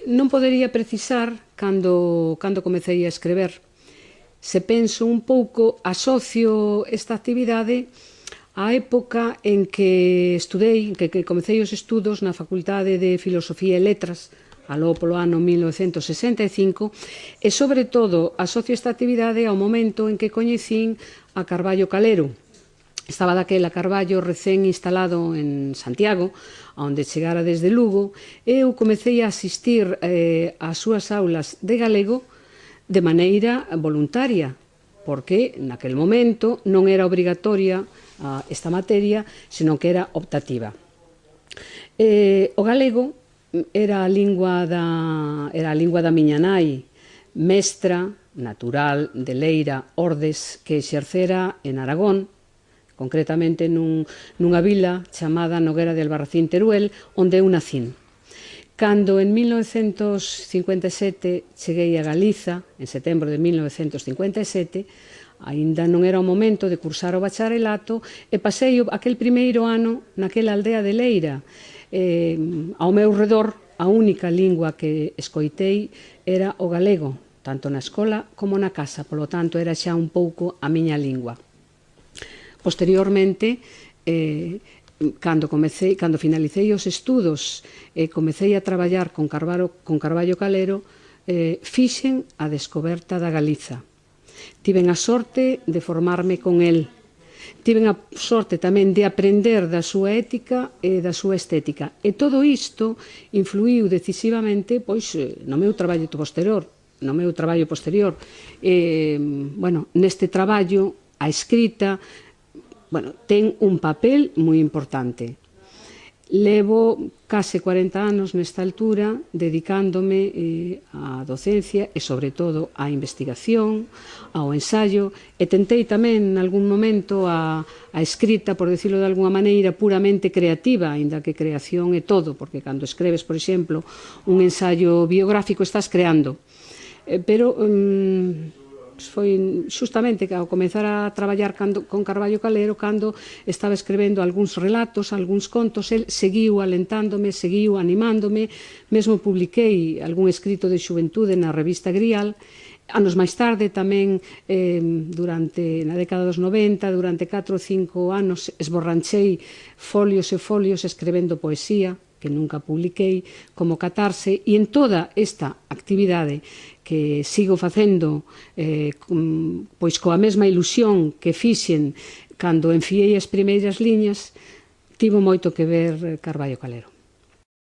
Non podería precisar cando comecei a escrever. Se penso un pouco, asocio esta actividade á época en que estudei, que comecei os estudos na Facultade de Filosofía e Letras, aló polo ano 1965, e, sobre todo, asocio esta actividade ao momento en que coñecín a Carballo Calero. Estaba daquela Carballo recén instalado en Santiago, onde chegara desde Lugo, e eu comecei a asistir ás súas aulas de galego de maneira voluntaria, porque naquel momento non era obrigatoria esta materia, senón que era optativa. O galego era a lingua da miña nai, mestra natural de Leira Ordes, que exercera en Aragón, concretamente nunha vila chamada Noguera de Albarracín, Teruel, onde eu nacín. Cando en 1957 cheguei a Galiza, en setembro de 1957, aínda non era o momento de cursar o bacharelato, e pasei aquel primeiro ano naquela aldea de Leira. Ao meu redor, a única lingua que escoitei era o galego, tanto na escola como na casa, polo tanto era xa un pouco a miña lingua. Posteriormente, cando finalicei os estudos e comecei a traballar con Carballo Calero, fixen a descoberta da Galiza. Tiven a sorte de formarme con el. Tiven a sorte tamén de aprender da súa ética e da súa estética. E todo isto influiu decisivamente no meu traballo posterior. Neste traballo, a escrita ten un papel moi importante. Levo case 40 anos nesta altura dedicándome á docencia e, sobre todo, á investigación, ao ensaio, e tentei tamén, nalgún momento, a escrita, por decirlo de alguna maneira, puramente creativa, aínda que creación é todo, porque cando escreves, por exemplo, un ensaio biográfico estás creando. Pero foi xustamente ao comezar a traballar con Carballo Calero, cando estaba escrevendo algúns relatos, algúns contos, el seguiu alentándome, seguiu animándome, mesmo publiquei algún escrito de xuventude na revista Grial. Anos máis tarde, tamén, na década dos 90, durante 4 ou 5 anos, esborranchei folios e folios escrevendo poesía, que nunca publiquei, como Catarse, e en toda esta actividade que sigo facendo coa mesma ilusión que fixen cando enfiei as primeiras liñas, tivo moito que ver Carballo Calero.